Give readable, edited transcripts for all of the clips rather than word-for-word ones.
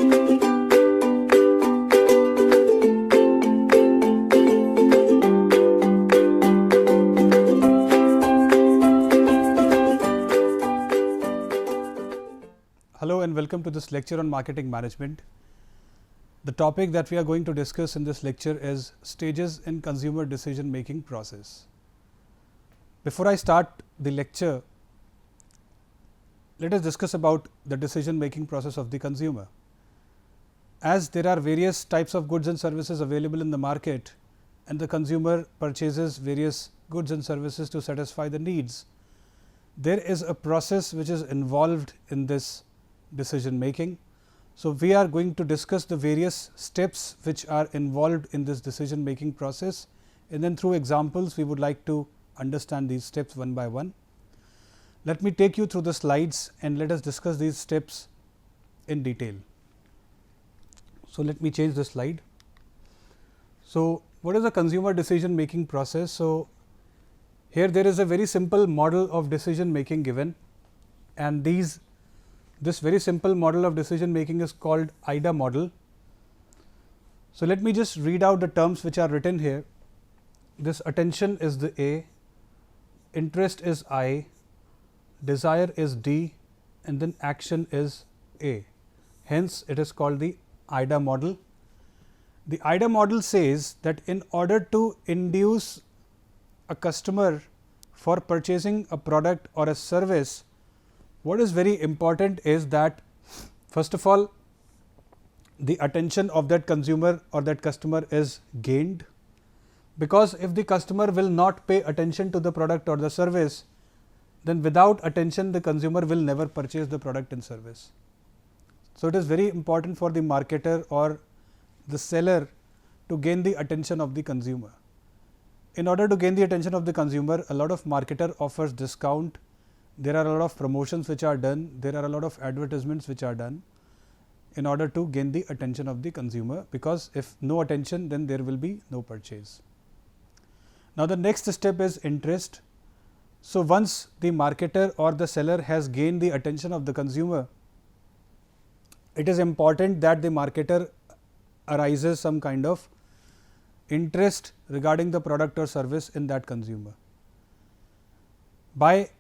Hello and welcome to this lecture on marketing management. The topic that we are going to discuss in this lecture is stages in consumer decision making process. Before I start the lecture, let us discuss about the decision making process of the consumer. As there are various types of goods and services available in the market and the consumer purchases various goods and services to satisfy the needs, there is a process which is involved in this decision making. So, we are going to discuss the various steps which are involved in this decision making process, and then through examples we would like to understand these steps one by one. Let me take you through the slides and let us discuss these steps in detail. So, let me change the slide. So, what is the consumer decision making process? So, here there is a very simple model of decision making given, and this very simple model of decision making is called IDA model. So, let me just read out the terms which are written here. This attention is the A, interest is I, desire is D, and then action is A. Hence, it is called the IDA model. The IDA model says that in order to induce a customer for purchasing a product or a service, what is very important is that first of all, the attention of that consumer or that customer is gained, because if the customer will not pay attention to the product or the service, then without attention the consumer will never purchase the product and service. So, it is very important for the marketer or the seller to gain the attention of the consumer. In order to gain the attention of the consumer, a lot of marketer offers discount. There are a lot of promotions which are done, there are a lot of advertisements which are done in order to gain the attention of the consumer, because if no attention, then there will be no purchase. Now, the next step is interest. So, once the marketer or the seller has gained the attention of the consumer, it is important that the marketer arises some kind of interest regarding the product or service in that consumer. By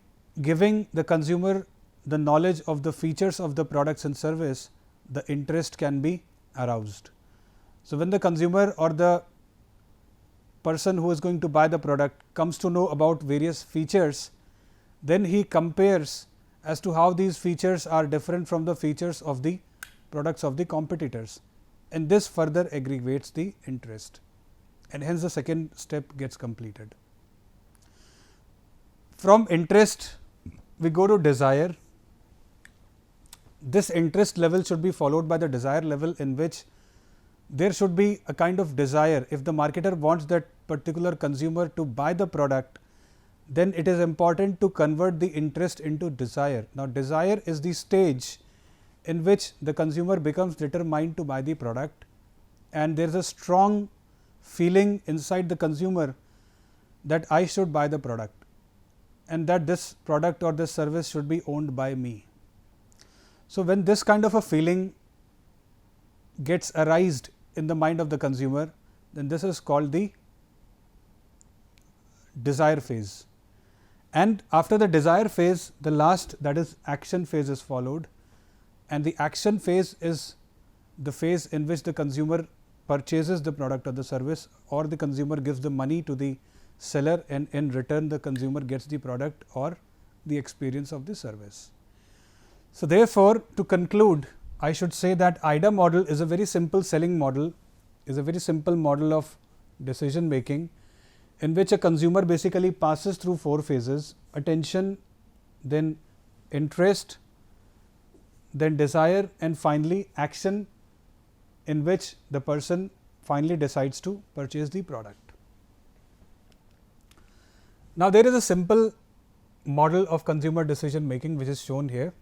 giving the consumer the knowledge of the features of the products and service, the interest can be aroused. So, when the consumer or the person who is going to buy the product comes to know about various features, then he compares as to how these features are different from the features of the products of the competitors, and this further aggregates the interest, and hence the second step gets completed. From interest we go to desire. This interest level should be followed by the desire level, in which there should be a kind of desire. If the marketer wants that particular consumer to buy the product, then it is important to convert the interest into desire. Now, desire is the stage in which the consumer becomes determined to buy the product, and there is a strong feeling inside the consumer that I should buy the product, and that this product or this service should be owned by me. So, when this kind of a feeling gets arised in the mind of the consumer, then this is called the desire phase. And after the desire phase, the last, that is action phase, is followed, and the action phase is the phase in which the consumer purchases the product or the service, or the consumer gives the money to the seller, and in return the consumer gets the product or the experience of the service. So, therefore, to conclude, I should say that IDA model is a very simple selling model, is a very simple model of decision making, in which a consumer basically passes through 4 phases: attention, then interest, then desire, and finally action, in which the person finally decides to purchase the product. Now, there is a simple model of consumer decision making which is shown here.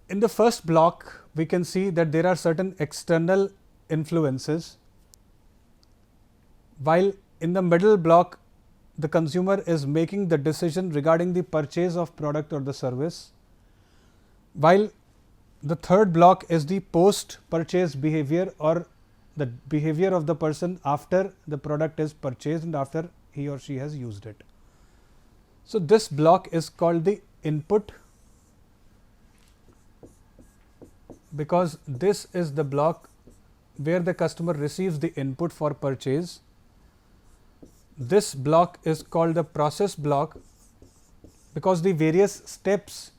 In the first block, we can see that there are certain external influences, while in the middle block the consumer is making the decision regarding the purchase of product or the service, while The third block is the post purchase behavior, or the behavior of the person after the product is purchased and after he or she has used it. So, this block is called the input, because this is the block where the customer receives the input for purchase. This block is called the process block, because the various steps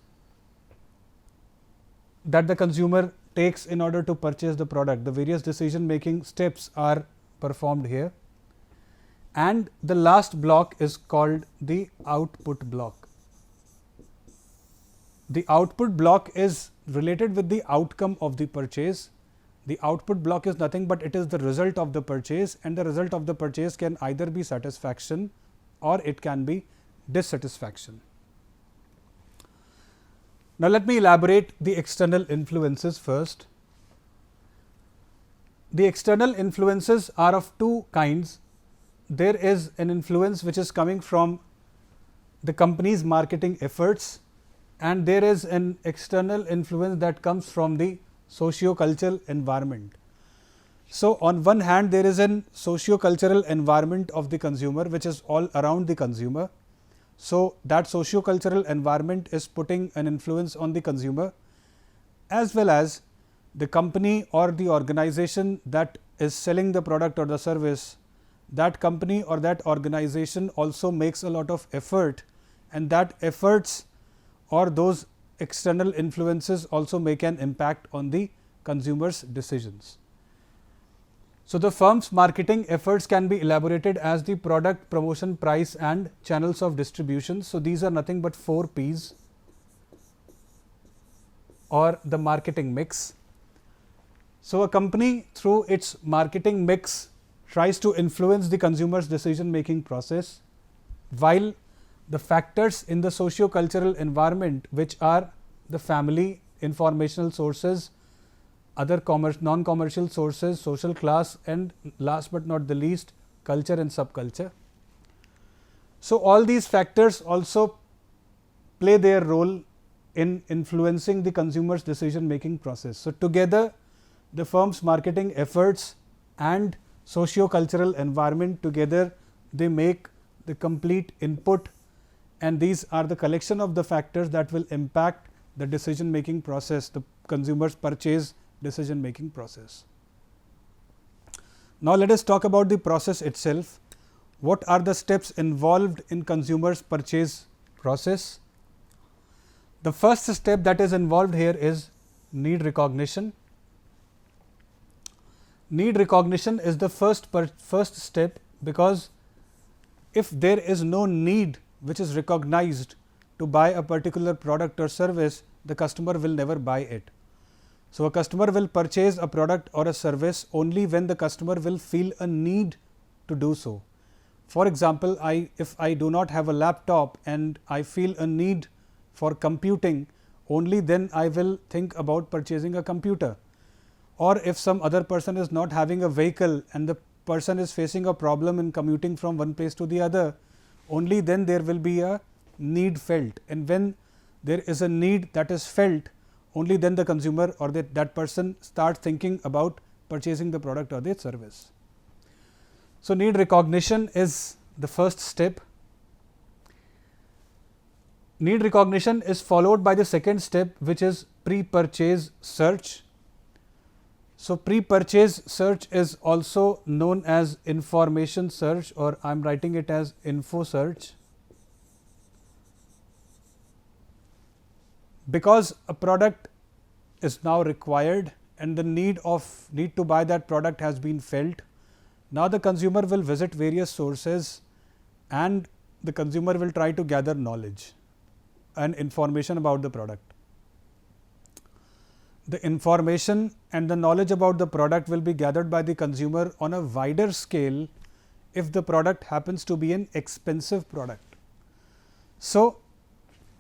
that the consumer takes in order to purchase the product, the various decision making steps are performed here. And the last block is called the output block. The output block is related with the outcome of the purchase. The output block is nothing but it is the result of the purchase, and the result of the purchase can either be satisfaction or it can be dissatisfaction. Now, let me elaborate the external influences first. The external influences are of two kinds. There is an influence which is coming from the company's marketing efforts, and there is an external influence that comes from the socio-cultural environment. So, on one hand there is an socio-cultural environment of the consumer which is all around the consumer. So, that socio-cultural environment is putting an influence on the consumer, as well as the company or the organization that is selling the product or the service. That company or that organization also makes a lot of effort, and that efforts or those external influences also make an impact on the consumer's decisions. So, the firm's marketing efforts can be elaborated as the product, promotion, price and channels of distribution. So, these are nothing but 4 P's, or the marketing mix. So, a company through its marketing mix tries to influence the consumer's decision making process, while the factors in the socio-cultural environment, which are the family, informational sources, other non-commercial sources, social class, and last but not the least, culture and subculture. So, all these factors also play their role in influencing the consumer's decision making process. So, together the firm's marketing efforts and socio-cultural environment together, they make the complete input, and these are the collection of the factors that will impact the decision making process, the consumer's purchase decision making process. Now, let us talk about the process itself. What are the steps involved in consumer's purchase process? The first step that is involved here is need recognition. Need recognition is the first step, because if there is no need which is recognized to buy a particular product or service, the customer will never buy it. So, a customer will purchase a product or a service only when the customer will feel a need to do so. For example, if I do not have a laptop and I feel a need for computing, only then I will think about purchasing a computer. Or if some other person is not having a vehicle and the person is facing a problem in commuting from one place to the other, only then there will be a need felt, and when there is a need that is felt, only then the consumer or that person starts thinking about purchasing the product or the service. So, need recognition is the first step. Need recognition is followed by the second step, which is pre-purchase search. So, pre-purchase search is also known as information search, or I am writing it as info search. Because a product is now required and the need to buy that product has been felt, now the consumer will visit various sources and the consumer will try to gather knowledge and information about the product. The information and the knowledge about the product will be gathered by the consumer on a wider scale if the product happens to be an expensive product. So,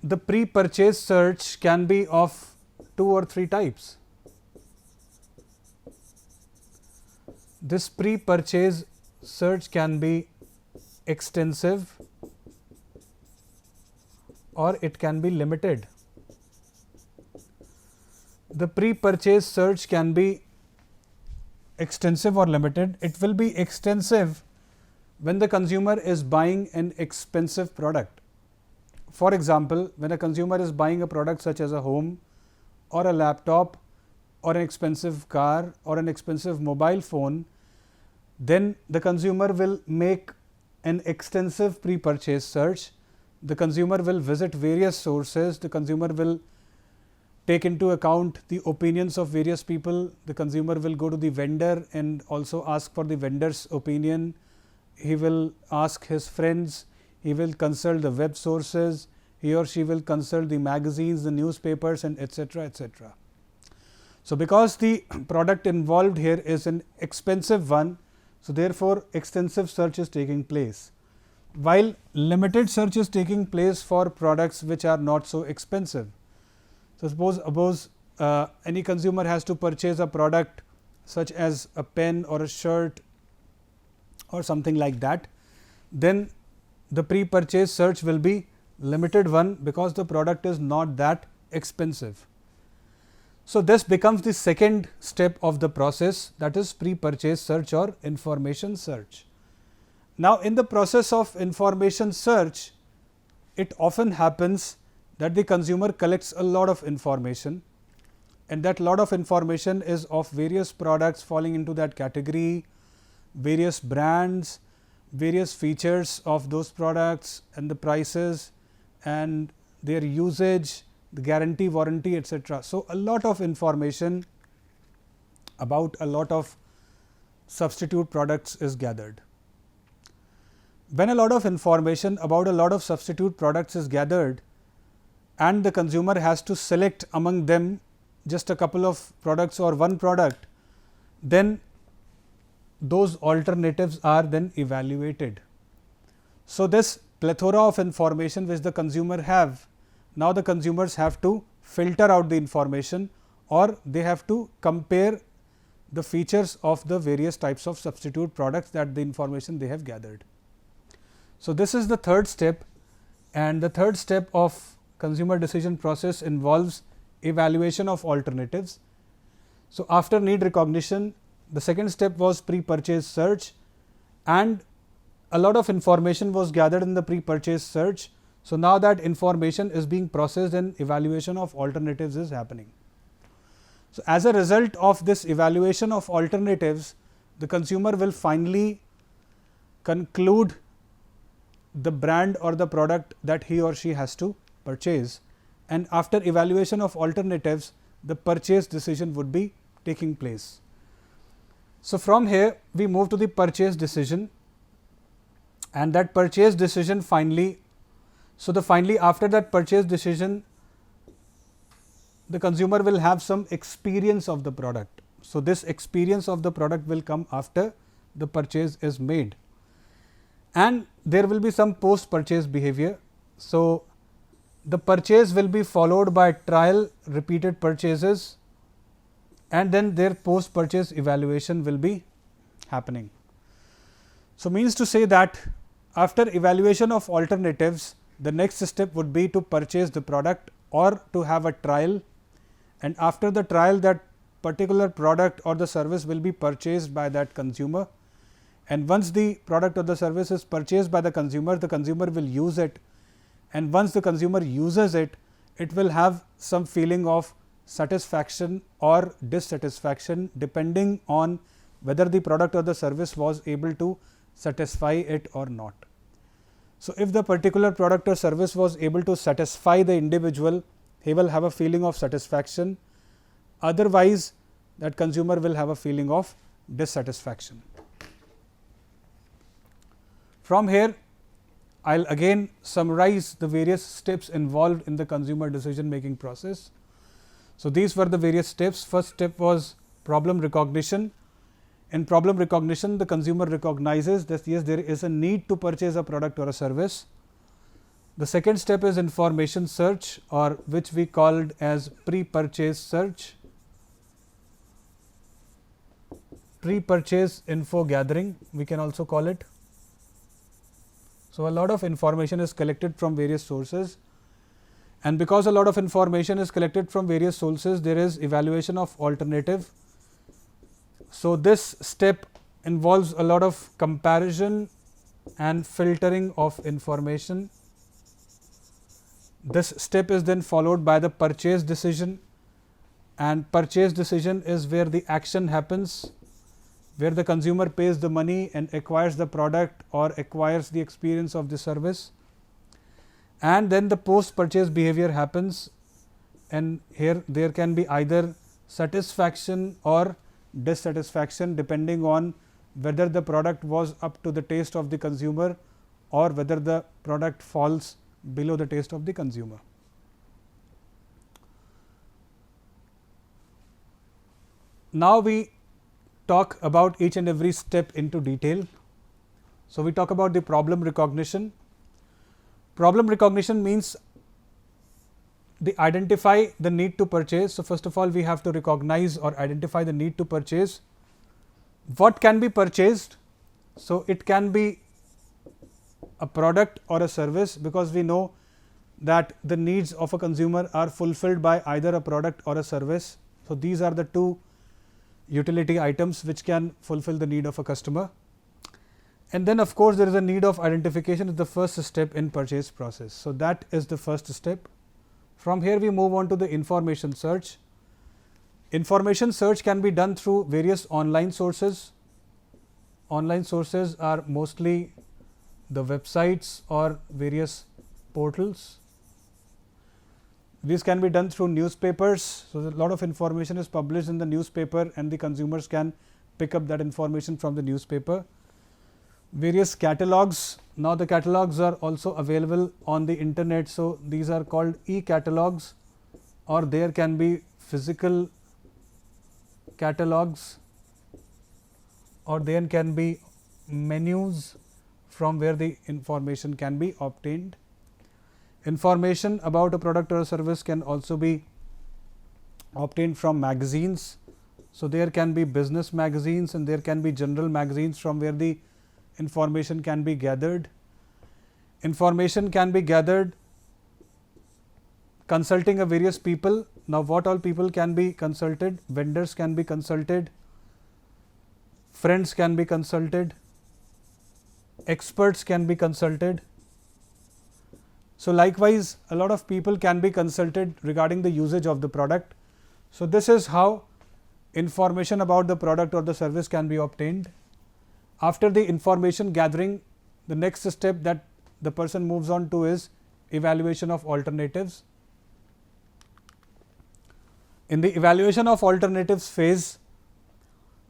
the pre-purchase search can be of 2 or 3 types. This pre-purchase search can be extensive or it can be limited. the pre-purchase search can be extensive or limited. It will be extensive when the consumer is buying an expensive product. For example, when a consumer is buying a product such as a home or a laptop or an expensive car or an expensive mobile phone, then the consumer will make an extensive pre-purchase search. The consumer will visit various sources. The consumer will take into account the opinions of various people. The consumer will go to the vendor and also ask for the vendor's opinion. He will ask his friends. He will consult the web sources. He or she will consult the magazines, the newspapers, and etc. etc. So, because the product involved here is an expensive one, so therefore, extensive search is taking place, while limited search is taking place for products which are not so expensive. So, suppose any consumer has to purchase a product such as a pen or a shirt or something like that, then the pre-purchase search will be limited one, because the product is not that expensive. So, this becomes the second step of the process, that is pre-purchase search or information search. Now, in the process of information search, it often happens that the consumer collects a lot of information, and that lot of information is of various products falling into that category, various brands, various features of those products and the prices and their usage, the guarantee, warranty, etc. So, a lot of information about a lot of substitute products is gathered. When a lot of information about a lot of substitute products is gathered and the consumer has to select among them just a couple of products or one product, then those alternatives are then evaluated. So, this plethora of information which the consumer have, now the consumers have to filter out the information, or they have to compare the features of the various types of substitute products that the information they have gathered. So, this is the third step, and the third step of consumer decision process involves evaluation of alternatives. So, after need recognition, the second step was pre-purchase search, and a lot of information was gathered in the pre-purchase search. So, now that information is being processed and evaluation of alternatives is happening. So, as a result of this evaluation of alternatives, the consumer will finally conclude the brand or the product that he or she has to purchase, and after evaluation of alternatives, the purchase decision would be taking place. So, from here we move to the purchase decision, and that purchase decision finally, finally after that purchase decision, the consumer will have some experience of the product. So, this experience of the product will come after the purchase is made, and there will be some post purchase behavior. So, the purchase will be followed by trial, repeated purchases, and then their post purchase evaluation will be happening. So, means to say that after evaluation of alternatives, the next step would be to purchase the product or to have a trial, and after the trial, that particular product or the service will be purchased by that consumer, and once the product or the service is purchased by the consumer will use it, and once the consumer uses it, it will have some feeling of satisfaction or dissatisfaction depending on whether the product or the service was able to satisfy it or not. So, if the particular product or service was able to satisfy the individual, he will have a feeling of satisfaction, otherwise that consumer will have a feeling of dissatisfaction. From here, I will again summarize the various steps involved in the consumer decision making process. So, these were the various steps. First step was problem recognition. In problem recognition, the consumer recognizes that yes, there is a need to purchase a product or a service. The second step is information search, or which we called as pre-purchase search, pre-purchase info gathering we can also call it. So, a lot of information is collected from various sources, And because a lot of information is collected from various sources, there is evaluation of alternative. So, this step involves a lot of comparison and filtering of information. This step is then followed by the purchase decision, and purchase decision is where the action happens, where the consumer pays the money and acquires the product or acquires the experience of the service. And then the post purchase behavior happens, and here there can be either satisfaction or dissatisfaction depending on whether the product was up to the taste of the consumer or whether the product falls below the taste of the consumer. Now, we talk about each and every step into detail. So, we talk about the problem recognition. Problem recognition means identify the need to purchase. So, first of all, we have to recognize or identify the need to purchase. What can be purchased? So, it can be a product or a service, because we know that the needs of a consumer are fulfilled by either a product or a service. So, these are the two utility items which can fulfill the need of a customer. And then of course, there is a need of identification is the first step in purchase process. So, that is the first step. From here we move on to the information search. Information search can be done through various online sources. Online sources are mostly the websites or various portals. This can be done through newspapers. So, a lot of information is published in the newspaper and the consumers can pick up that information from the newspaper. Various catalogs. Now, the catalogs are also available on the internet. So, these are called e-catalogs, or there can be physical catalogs, or there can be menus from where the information can be obtained. Information about a product or a service can also be obtained from magazines. So, there can be business magazines and there can be general magazines from where the information can be gathered. Information can be gathered consulting a various people. Now, what all people can be consulted? Vendors can be consulted, friends can be consulted, experts can be consulted. So, likewise, a lot of people can be consulted regarding the usage of the product. So, this is how information about the product or the service can be obtained. After the information gathering, the next step that the person moves on to is evaluation of alternatives. In the evaluation of alternatives phase,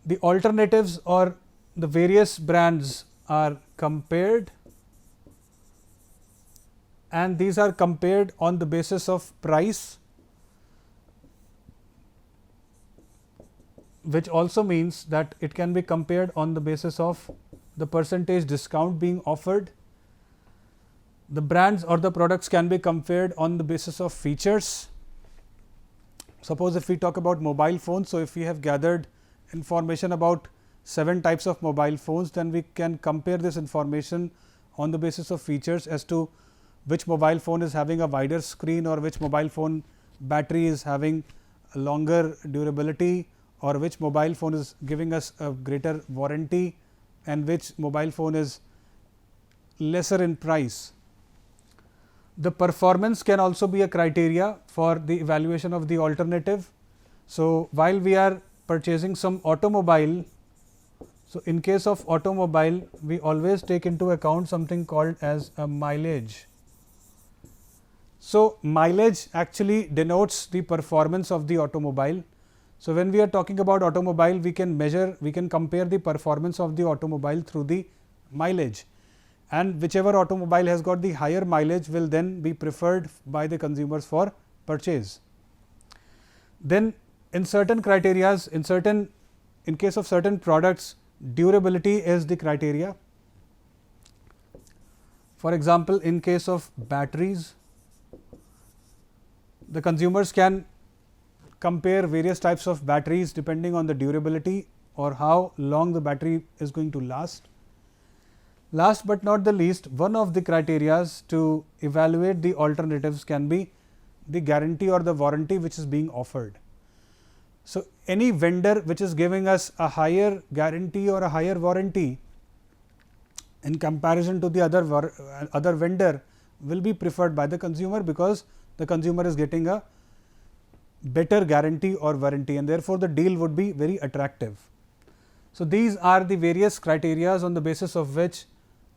the alternatives or the various brands are compared, and these are compared on the basis of price, which also means that it can be compared on the basis of the percentage discount being offered. The brands or the products can be compared on the basis of features. Suppose if we talk about mobile phones, so if we have gathered information about 7 types of mobile phones, then we can compare this information on the basis of features as to which mobile phone is having a wider screen, or which mobile phone battery is having a longer durability, or which mobile phone is giving us a greater warranty, and which mobile phone is lesser in price. The performance can also be a criteria for the evaluation of the alternative. So, while we are purchasing some automobile, so in case of automobile, we always take into account something called as a mileage. So, mileage actually denotes the performance of the automobile. So, when we are talking about automobile, we can measure, we can compare the performance of the automobile through the mileage, and whichever automobile has got the higher mileage will then be preferred by the consumers for purchase. Then in certain criterias, in case of certain products, durability is the criteria. For example, in case of batteries, the consumers can compare various types of batteries depending on the durability or how long the battery is going to last. Last but not the least, one of the criterias to evaluate the alternatives can be the guarantee or the warranty which is being offered. So, any vendor which is giving us a higher guarantee or a higher warranty in comparison to the other vendor will be preferred by the consumer, because the consumer is getting a better guarantee or warranty, and therefore, the deal would be very attractive. So, these are the various criteria on the basis of which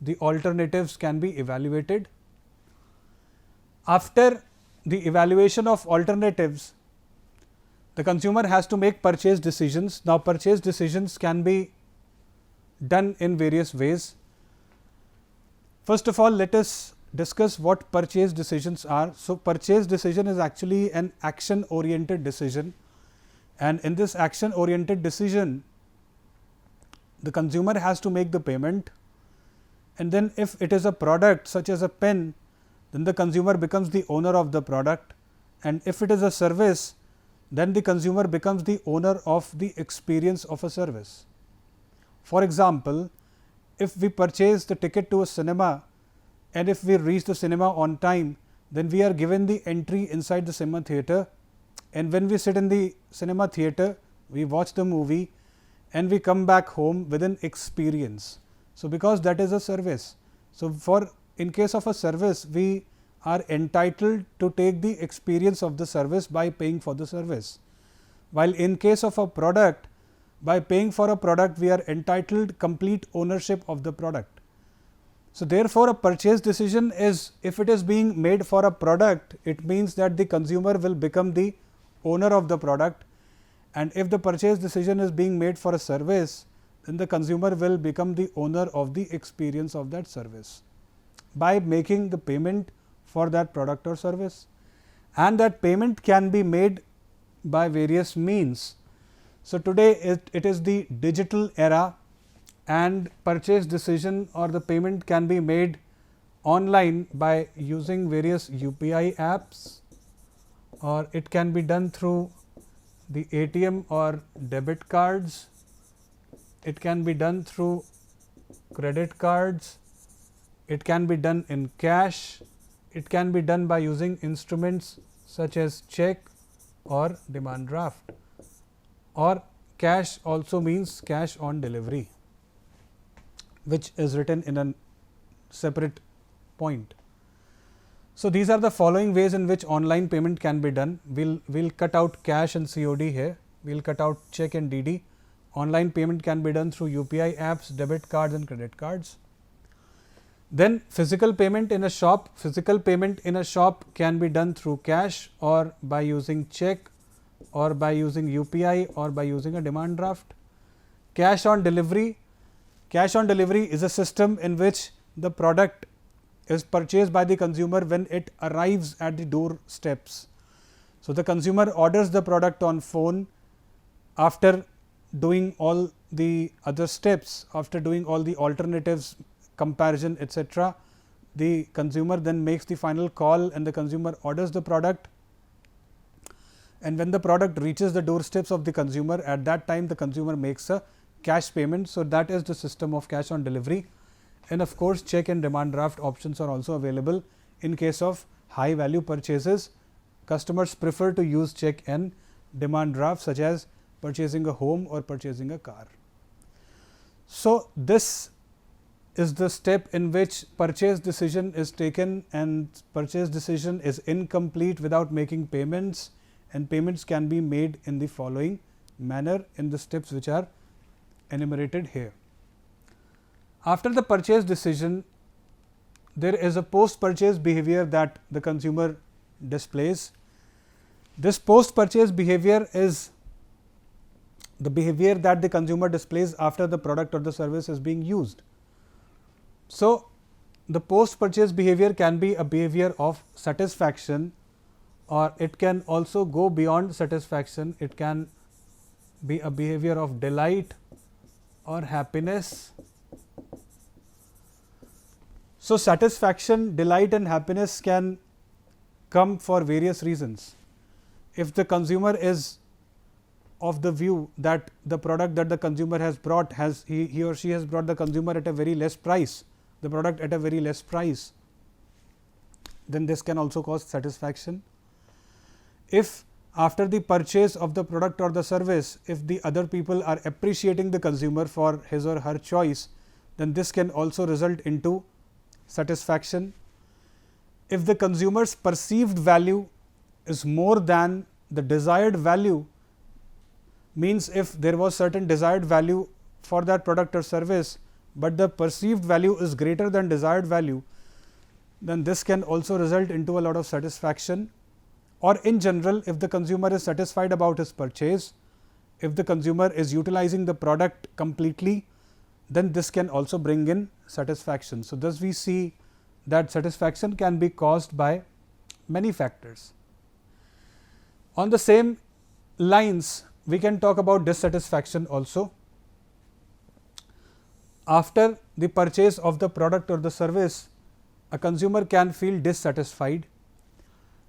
the alternatives can be evaluated. After the evaluation of alternatives, the consumer has to make purchase decisions. Now, purchase decisions can be done in various ways. First of all, let us discuss what purchase decisions are. So, purchase decision is actually an action oriented decision, and in this action oriented decision, the consumer has to make the payment, and then if it is a product such as a pen, then the consumer becomes the owner of the product, and if it is a service, then the consumer becomes the owner of the experience of a service. For example, if we purchase the ticket to a cinema and if we reach the cinema on time, then we are given the entry inside the cinema theatre, and when we sit in the cinema theatre, we watch the movie and we come back home with an experience. So, because that is a service. So, for in case of a service, we are entitled to take the experience of the service by paying for the service, while in case of a product, by paying for a product, we are entitled complete ownership of the product. So, therefore, a purchase decision is, if it is being made for a product, it means that the consumer will become the owner of the product, and if the purchase decision is being made for a service, then the consumer will become the owner of the experience of that service by making the payment for that product or service, and that payment can be made by various means. So, today it is the digital era, and purchase decision or the payment can be made online by using various UPI apps, or it can be done through the ATM or debit cards, it can be done through credit cards, it can be done in cash, it can be done by using instruments such as check or demand draft, or cash also means cash on delivery, which is written in a separate point. So, these are the following ways in which online payment can be done. We'll cut out cash and COD here, we'll cut out check and DD. Online payment can be done through UPI apps, debit cards and credit cards. Then physical payment in a shop. Physical payment in a shop can be done through cash or by using check or by using UPI or by using a demand draft. Cash on delivery. Cash on delivery is a system in which the product is purchased by the consumer when it arrives at the doorsteps. So, the consumer orders the product on phone. After doing all the other steps, after doing all the alternatives, comparison, etc., the consumer then makes the final call and the consumer orders the product, and when the product reaches the doorsteps of the consumer, at that time the consumer makes a cash payment. So, that is the system of cash on delivery, and of course, check and demand draft options are also available in case of high value purchases. Customers prefer to use check and demand draft, such as purchasing a home or purchasing a car. So, this is the step in which purchase decision is taken, and purchase decision is incomplete without making payments, and payments can be made in the following manner in the steps which are enumerated here. After the purchase decision, there is a post purchase behavior that the consumer displays. This post purchase behavior is the behavior that the consumer displays after the product or the service is being used. So, the post purchase behavior can be a behavior of satisfaction, or it can also go beyond satisfaction. It can be a behavior of delight or happiness. So, satisfaction, delight and happiness can come for various reasons. If the consumer is of the view that the product that the consumer has brought has he or she has brought the consumer at a very less price, the product at a very less price, then this can also cause satisfaction. if after the purchase of the product or the service, if the other people are appreciating the consumer for his or her choice, then this can also result into satisfaction. If the consumer's perceived value is more than the desired value, means if there was certain desired value for that product or service, but the perceived value is greater than desired value, then this can also result into a lot of satisfaction. Or in general, if the consumer is satisfied about his purchase, if the consumer is utilizing the product completely, then this can also bring in satisfaction. So, thus we see that satisfaction can be caused by many factors. On the same lines, we can talk about dissatisfaction also. After the purchase of the product or the service, a consumer can feel dissatisfied.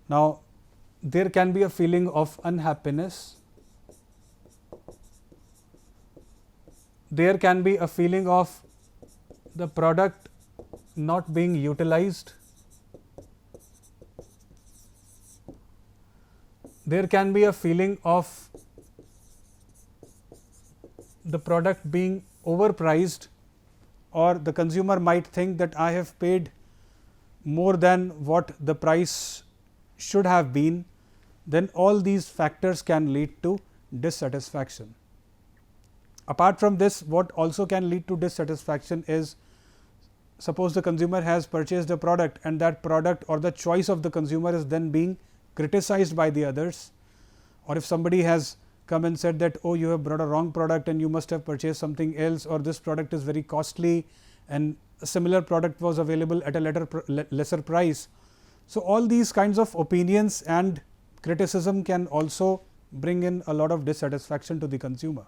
Now, there can be a feeling of unhappiness. There can be a feeling of the product not being utilized. There can be a feeling of the product being overpriced, or the consumer might think that I have paid more than what the price should have been. Then all these factors can lead to dissatisfaction. Apart from this, what also can lead to dissatisfaction is, suppose the consumer has purchased a product and that product or the choice of the consumer is then being criticized by the others, or if somebody has come and said that, oh, you have brought a wrong product and you must have purchased something else, or this product is very costly and a similar product was available at a lesser price. So, all these kinds of opinions and criticism can also bring in a lot of dissatisfaction to the consumer.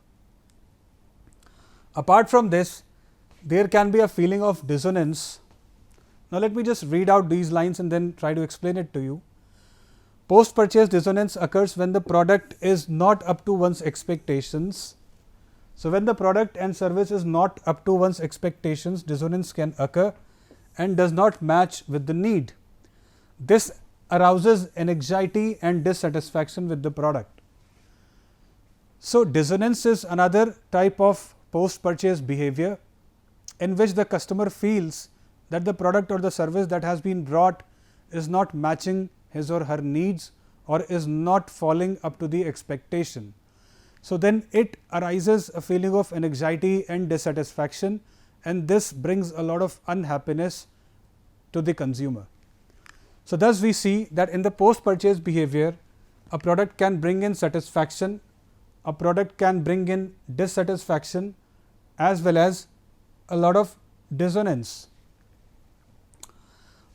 Apart from this, there can be a feeling of dissonance. Now, let me just read out these lines and then try to explain it to you. Post purchase dissonance occurs when the product is not up to one's expectations. So, when the product and service is not up to one's expectations, dissonance can occur and does not match with the need. This arouses anxiety and dissatisfaction with the product. So, dissonance is another type of post purchase behavior in which the customer feels that the product or the service that has been brought is not matching his or her needs or is not falling up to the expectation. So, then it arises a feeling of anxiety and dissatisfaction, and this brings a lot of unhappiness to the consumer. So, thus we see that in the post purchase behavior, a product can bring in satisfaction, a product can bring in dissatisfaction as well as a lot of dissonance.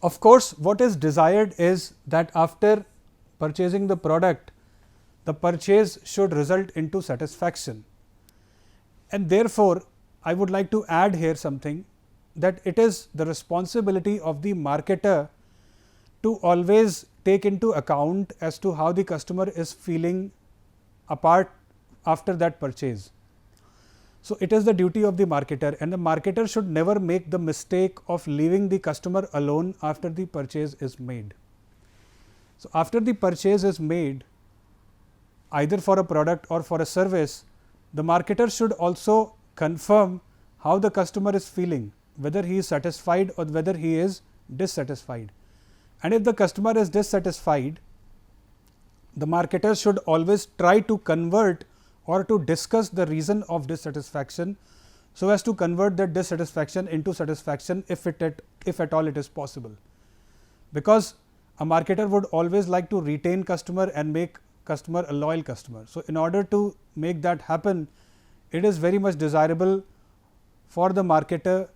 Of course, what is desired is that after purchasing the product, the purchase should result into satisfaction, and therefore, I would like to add here something, that it is the responsibility of the marketer to always take into account as to how the customer is feeling apart after that purchase. So, it is the duty of the marketer, and the marketer should never make the mistake of leaving the customer alone after the purchase is made. So, after the purchase is made, either for a product or for a service, the marketer should also confirm how the customer is feeling, whether he is satisfied or whether he is dissatisfied. And if the customer is dissatisfied, the marketer should always try to convert or to discuss the reason of dissatisfaction, so as to convert that dissatisfaction into satisfaction if at all it is possible. Because a marketer would always like to retain customer and make customer a loyal customer. So, in order to make that happen, it is very much desirable for the marketer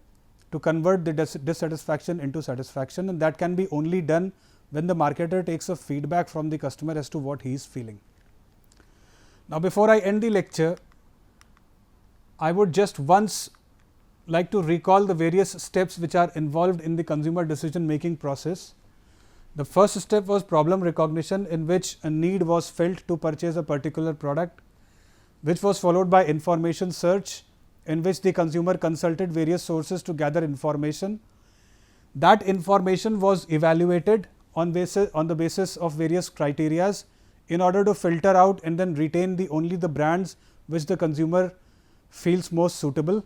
to convert the dissatisfaction into satisfaction, and that can be only done when the marketer takes a feedback from the customer as to what he is feeling. Now, before I end the lecture, I would just once like to recall the various steps which are involved in the consumer decision making process. The first step was problem recognition, in which a need was felt to purchase a particular product, which was followed by information search, in which the consumer consulted various sources to gather information. That information was evaluated on the basis of various criterias, in order to filter out and then retain only the brands which the consumer feels most suitable.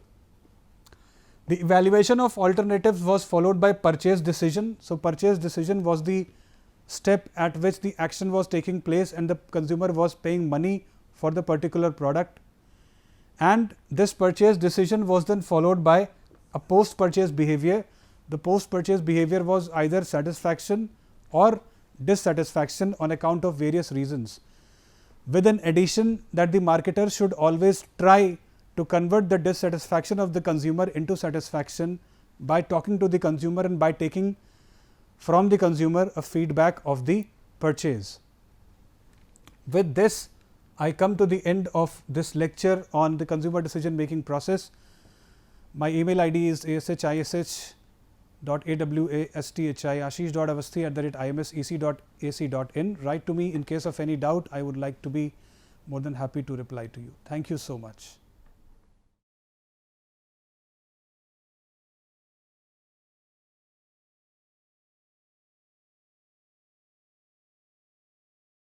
The evaluation of alternatives was followed by purchase decision. So, purchase decision was the step at which the action was taking place and the consumer was paying money for the particular product, and this purchase decision was then followed by a post purchase behavior. The post purchase behavior was either satisfaction or dissatisfaction on account of various reasons, with an addition that the marketer should always try to convert the dissatisfaction of the consumer into satisfaction by talking to the consumer and by taking from the consumer a feedback of the purchase. With this, I come to the end of this lecture on the consumer decision making process. My email ID is ashish.awasthi@imsec.ac.in. Write to me in case of any doubt. I would like to be more than happy to reply to you. Thank you so much.